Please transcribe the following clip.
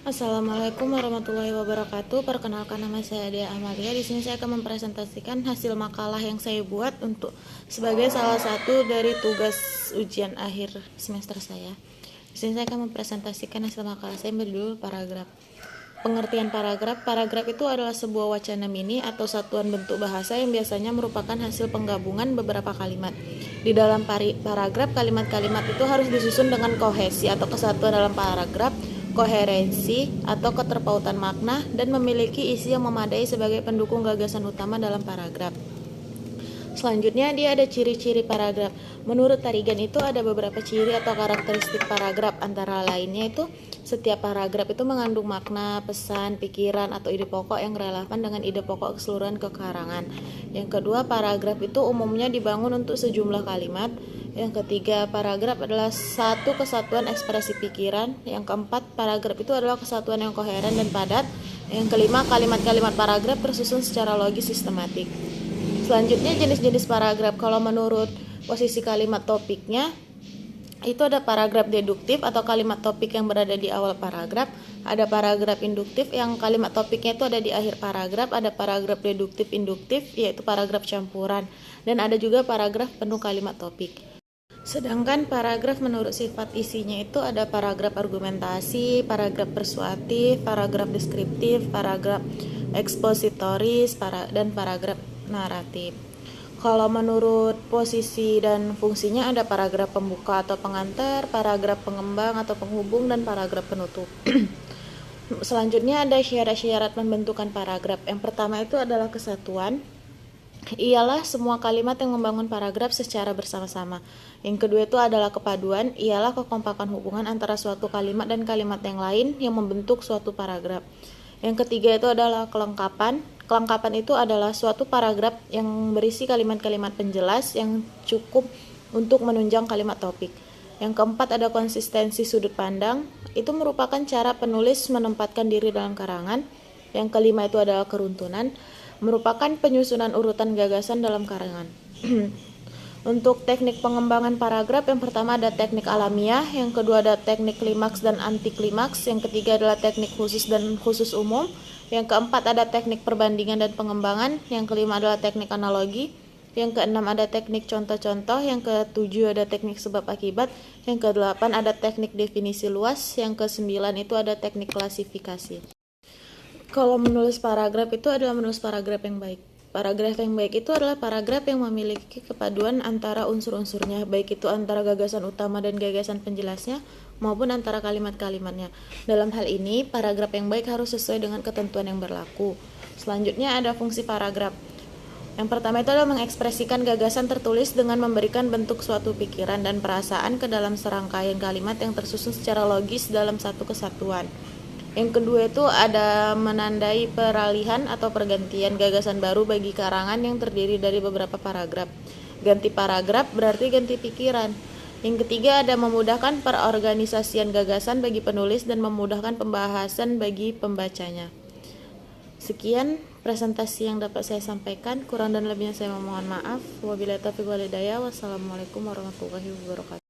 Assalamualaikum warahmatullahi wabarakatuh. Perkenalkan, nama saya Dea Amalia. Di sini saya akan mempresentasikan hasil makalah yang saya buat untuk sebagai salah satu dari tugas ujian akhir semester saya. Di sini saya akan mempresentasikan hasil makalah saya berjudul paragraf. Pengertian paragraf. Paragraf itu adalah sebuah wacana mini atau satuan bentuk bahasa yang biasanya merupakan hasil penggabungan beberapa kalimat. Di dalam paragraf, kalimat-kalimat itu harus disusun dengan kohesi atau kesatuan dalam paragraf, koherensi atau keterpautan makna, dan memiliki isi yang memadai sebagai pendukung gagasan utama dalam paragraf. Selanjutnya, dia ada ciri-ciri paragraf. Menurut Tarigan itu ada beberapa ciri atau karakteristik paragraf, antara lainnya itu setiap paragraf itu mengandung makna, pesan, pikiran, atau ide pokok yang relevan dengan ide pokok keseluruhan kekarangan. Yang kedua, paragraf itu umumnya dibangun untuk sejumlah kalimat. Yang ketiga, paragraf adalah satu kesatuan ekspresi pikiran. Yang keempat, paragraf itu adalah kesatuan yang koheren dan padat. Yang kelima, kalimat-kalimat paragraf tersusun secara logis sistematik. Selanjutnya, jenis-jenis paragraf. Kalau menurut posisi kalimat topiknya, itu ada paragraf deduktif atau kalimat topik yang berada di awal paragraf. Ada paragraf induktif yang kalimat topiknya itu ada di akhir paragraf. Ada paragraf deduktif induktif, yaitu paragraf campuran. Dan ada juga paragraf penuh kalimat topik. Sedangkan paragraf menurut sifat isinya itu ada paragraf argumentasi, paragraf persuatif, paragraf deskriptif, paragraf ekspositoris, dan paragraf naratif. Kalau menurut posisi dan fungsinya ada paragraf pembuka atau pengantar, paragraf pengembang atau penghubung, dan paragraf penutup. Selanjutnya ada syarat-syarat pembentukan paragraf. Yang pertama itu adalah kesatuan. Ialah semua kalimat yang membangun paragraf secara bersama-sama. Yang kedua itu adalah kepaduan, ialah kekompakan hubungan antara suatu kalimat dan kalimat yang lain yang membentuk suatu paragraf. Yang ketiga itu adalah kelengkapan. Kelengkapan itu adalah suatu paragraf yang berisi kalimat-kalimat penjelas yang cukup untuk menunjang kalimat topik. Yang keempat ada konsistensi sudut pandang. Itu merupakan cara penulis menempatkan diri dalam karangan. Yang kelima itu adalah keruntunan, merupakan penyusunan urutan gagasan dalam karangan. Untuk teknik pengembangan paragraf, yang pertama ada teknik alamiah, yang kedua ada teknik klimaks dan anti klimaks, yang ketiga adalah teknik khusus dan khusus umum, yang keempat ada teknik perbandingan dan pengembangan, yang kelima adalah teknik analogi, yang keenam ada teknik contoh-contoh, yang ketujuh ada teknik sebab akibat, yang kedelapan ada teknik definisi luas, yang kesembilan itu ada teknik klasifikasi. Kalau menulis paragraf itu adalah menulis paragraf yang baik. Paragraf yang baik itu adalah paragraf yang memiliki kepaduan antara unsur-unsurnya, baik itu antara gagasan utama dan gagasan penjelasnya, maupun antara kalimat-kalimatnya. Dalam hal ini, paragraf yang baik harus sesuai dengan ketentuan yang berlaku. Selanjutnya ada fungsi paragraf. Yang pertama itu adalah mengekspresikan gagasan tertulis dengan memberikan bentuk suatu pikiran dan perasaan ke dalam serangkaian kalimat yang tersusun secara logis dalam satu kesatuan. Yang kedua itu ada menandai peralihan atau pergantian gagasan baru bagi karangan yang terdiri dari beberapa paragraf. Ganti paragraf berarti ganti pikiran. Yang ketiga ada memudahkan perorganisasian gagasan bagi penulis dan memudahkan pembahasan bagi pembacanya. Sekian presentasi yang dapat saya sampaikan. Kurang dan lebihnya saya memohon maaf. Wabillahi taufiq wal hidayah. Wassalamualaikum warahmatullahi wabarakatuh.